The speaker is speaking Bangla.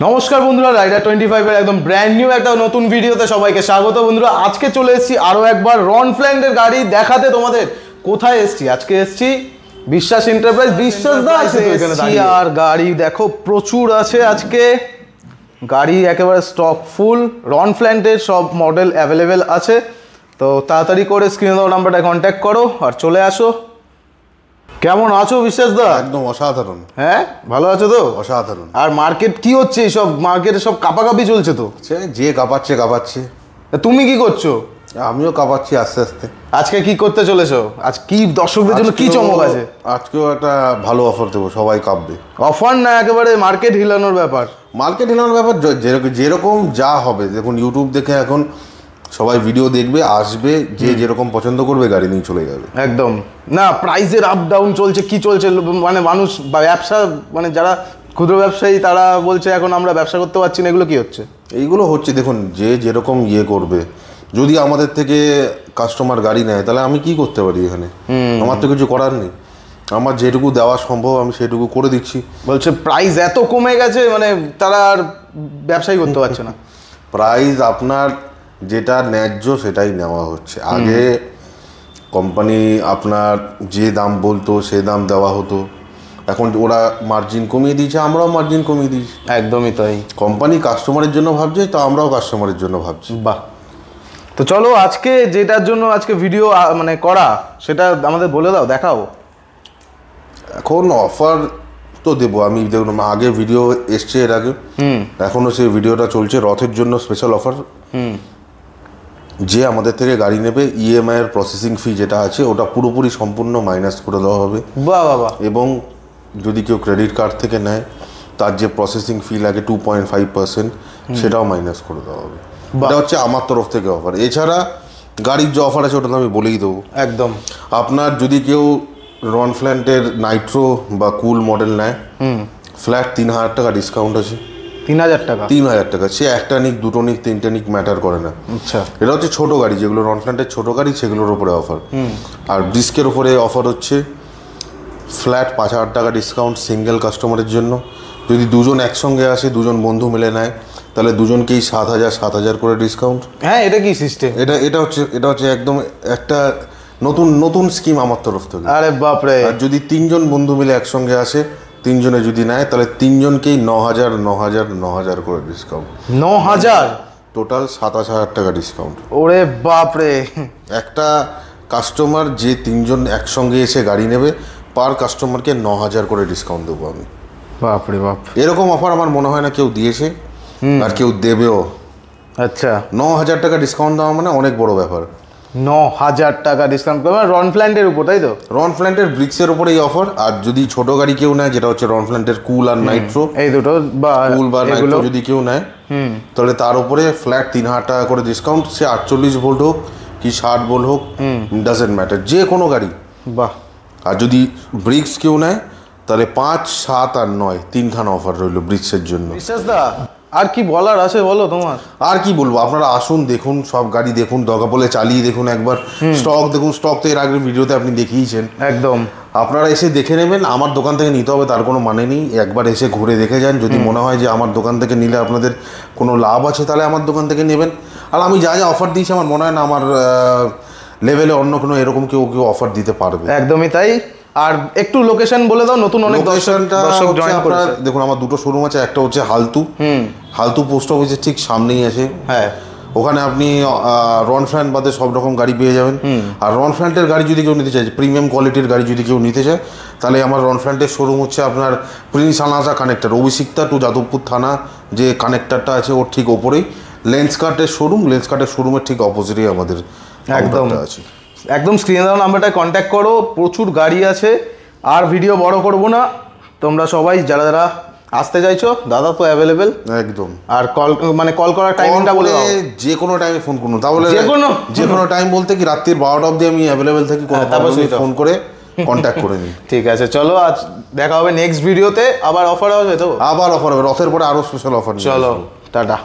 নমস্কার বন্ধুরা, রাইডার 25 এর একদম ব্র্যান্ড নিউ একটা নতুন ভিডিওতে সবাইকে স্বাগত। বন্ধুরা, আজকে চলে এসেছি আরো একবার রনফ্ল্যান্ডের গাড়ি দেখাতে তোমাদের। কোথায় এসেছি? আজকে এসেছি বিশ্বাস এন্টারপ্রাইজ। বিশ্বাস দা আছে তো এখানে দাঁড়িয়ে। আর গাড়ি দেখো প্রচুর আছে আজকে, গাড়ি একেবারে স্টক ফুল। রনফ্ল্যান্ডের সব মডেল অ্যাভেলেবেল আছে, তো তাড়াতাড়ি করে স্ক্রিনে দেওয়া নাম্বারটা কন্ট্যাক্ট করো আর চলে আসো। কেমন আছো বিশ্বাস দা? একদম অসাধারণ। হ্যাঁ, ভালো আছো তো? অসাধারণ। আর মার্কেট কি হচ্ছে? সব মার্কেটে সব কাপাকাপি চলছে তো। যে কাঁপাচ্ছে। তুমি কি করছো? আমিও কাঁপাচ্ছি আস্তে আস্তে। আজকে কি করতে চলেছো? আজ কি দর্শকদের জন্য কি চমক আছে? আজকেও একটা ভালো অফার দেবো, সবাই কাঁপবে। অফার না, একেবারে মার্কেট হিলানোর ব্যাপার। মার্কেট হিলানোর ব্যাপার যেরকম যা হবে। দেখুন, ইউটিউব দেখে এখন সবাই ভিডিও দেখবে, আসবে, যে যেরকম পছন্দ করবে গাড়ি নিয়ে চলে যাবে। একদম না, প্রাইসের আপ ডাউন চলছে। কি চলছে মানে মানুষ বা ব্যবসা, মানে যারা ক্ষুদ্র ব্যবসায়ী তারা বলছে এখন আমরা ব্যবসা করতে পারছি না। এগুলো কি হচ্ছে? এইগুলো হচ্ছে, দেখুন, যে যেরকম করবে। যদি আমাদের থেকে কাস্টমার গাড়ি নেয় তাহলে আমি কি করতে পারি? এখানে আমার তো কিছু করার নেই। আমার যেটুকু দেওয়া সম্ভব আমি সেটুকু করে দিচ্ছি। বলছে প্রাইস এত কমে গেছে, মানে তারা আর ব্যবসাই করতে পারছে না। প্রাইস আপনার যেটা ন্যায্য সেটাই নেওয়া হচ্ছে। আগে কোম্পানি আপনার যে দাম বলতো সে দাম দেওয়া হতো, এখন ওরা মার্জিন কমিয়ে দিয়েছে, আমরাও মার্জিন কমিয়ে দিয়েছি। একদমই তাই। কোম্পানি কাস্টমারের জন্য ভাবছে, তো আমরাও কাস্টমারের জন্য ভাবছি। বাহ, তো চলো আজকে যেটার জন্য আজকে ভিডিও মানে করা সেটা আমাদের বলে দাও, দেখাও। এখন অফার তো দেবো আমি। দেখুন, আগে ভিডিও এসছে এর আগে, এখনও সেই ভিডিওটা চলছে। রথের জন্য স্পেশাল অফার। যে আমাদের থেকে গাড়ি নেবে, ইএমআই এর প্রসেসিং ফি যেটা আছে ওটা পুরোপুরি সম্পূর্ণ মাইনাস করে দেওয়া হবে। বাহ বাহ। এবং যদি কেউ ক্রেডিট কার্ড থেকে নেয় তার যে প্রসেসিং ফি লাগে 2.5%, সেটাও মাইনাস করে দেওয়া হবে। এটা হচ্ছে আমার তরফ থেকে অফার। এছাড়া গাড়ির যে অফার আছে ওটা তো আমি বলেই দেবো। একদম। আপনার যদি কেউ রনফ্ল্যান্ডের নাইট্রো বা কুল মডেল নেয়, ফ্ল্যাট 3,000 টাকা ডিসকাউন্ট আছে। 3,000 টাকা? 3,000 টাকা। সে একটা নিক, দুটো নিক, তিনটে নিক, ম্যাটার করে না। আচ্ছা, এটা হচ্ছে ছোট গাড়ি, যেগুলো রনফ্ল্যান্ডের ছোট গাড়ি সেগুলোর উপরে অফার। আর ডিস্কের উপরে অফার হচ্ছে ফ্ল্যাট 5,000 টাকা ডিসকাউন্ট সিঙ্গেল কাস্টমারের জন্য। যদি দুজন একসঙ্গে আসে, দুজন বন্ধু মিলে নেয়, তাহলে দুজনকেই 7,000 করে ডিসকাউন্ট। হ্যাঁ, এটা কি সিস্টেম? এটা হচ্ছে একদম একটা নতুন স্কিম আমার তরফ থেকে। আরে বাপরে। আর যদি তিনজন বন্ধু মিলে একসঙ্গে আসে, তিনজনে যদি নেয়, তাহলে তিনজনকেই 9,000 করে ডিসকাউন্ট। 9,000? টোটাল 27,000 টাকা ডিসকাউন্ট। ওরে বাপরে। একটা কাস্টমার যে তিনজন একসঙ্গে এসে গাড়ি নেবে, পার কাস্টমারকে 9,000 করে ডিসকাউন্ট দেবো আমি। বাপরে বাপ, এরকম অফার আমার মনে হয় না কেউ দিয়েছে, আর কেউ দেবেও। আচ্ছা, 9,000 টাকা ডিসকাউন্ট দেওয়া মানে অনেক বড় ব্যাপার। 9,000 টাকা ডিসকাউন্ট করবে রনফ্ল্যান্ডের উপর, তাই তো? রনফ্ল্যান্ডের ব্রিক্সের উপরে এই অফার। আর যদি ছোট গাড়ি কেউ নেয়, যেটা হচ্ছে রনফ্ল্যান্ডের কুল আর নাইট্রো, এই দুটো বা কুল বা নাইট্রো যদি কেউ নেয়, তাহলে তার উপরে ফ্ল্যাট 3,000 টাকা করে ডিসকাউন্ট। সে 48 ভোল্ট হোক কি 60 ভোল্ট হোক, ডাজেন্ট ম্যাটার, যে কোনো গাড়ি। বাহ। আর যদি ব্রিক্স কেউ নেয়, তাহলে 5, 7 আর 9 তিনখানা অফার রইল ব্রিক্সের জন্য। বিশ্বাস দা, আর কি বলার আছে বলো তোমার? আর কি বলবো, আপনারা আসুন, দেখুন, সব গাড়ি দেখুন, দরকার পড়লে চালিয়ে দেখুন একবার। স্টক দেখুন, স্টক তো এর আগের ভিডিওতে আপনি দেখিয়েছেন। একদম। আপনারা এসে দেখে নেবেন। আমার দোকান থেকে নিতে হবে তার কোনো মানে নেই। একবার এসে ঘুরে দেখে যান। যদি মনে হয় যে আমার দোকান থেকে নিলে আপনাদের কোনো লাভ আছে, তাহলে আমার দোকান থেকে নেবেন। আর আমি যা যা অফার দিয়েছি, আমার মনে হয় না আমার লেভেলে অন্য কোনো এরকম কেউ অফার দিতে পারবে। একদমই তাই। আর একটু লোকেশন বলে দাও, নতুন অনেক দর্শক জয়েন করেছে। দেখুন, আমার দুটো শোরুম আছে। একটা হচ্ছে হালতু পোস্ট অফিসের ঠিক সামনেই আছে। হ্যাঁ, ওখানে আপনি রনফ্ল্যান্ড বাদে সব রকম গাড়ি পেয়ে যাবেন। আর রনফ্ল্যান্ডের গাড়ি যদি কেউ নিতে চায়, প্রিমিয়াম কোয়ালিটির গাড়ি যদি কেউ নিতে চায়, তাহলে আমার রনফ্ল্যান্ডের শোরুম হচ্ছে আপনার প্রিন্স আনাজা কানেক্টর, অভিষিক্তা টু যাদবপুর থানা যে কানেক্টরটা আছে ওর ঠিক ওপরেই লেন্সকার্টের শোরুম। লেন্সকার্টের শোরুমের ঠিক অপোজিটেই আমাদের একদম আছে। একদম স্ক্রিনে দেওয়া নাম্বারটা কন্ট্যাক্ট করো। প্রচুর গাড়ি আছে। আর ভিডিও বড় করবো না, তোমরা সবাই যারা যারা আসতে চাইছো, দাদা তো অ্যাভেলেবেল একদম। আর কল করার টাইমটা বলে দাও। যে কোনো টাইমে ফোন করুন। তাহলে যে কোনো টাইম বলতে কি রাত্রির 12টা অবধি আমি অ্যাভেলেবেল থাকি। ফোন করে কন্ট্যাক্ট করে নিন। ঠিক আছে, চলো আজ দেখা হবে নেক্সট ভিডিওতে। আবার অফার হবে তো? আবার অফার হবে, রথের পরে আরো স্পেশাল অফার। চলো, টাটা।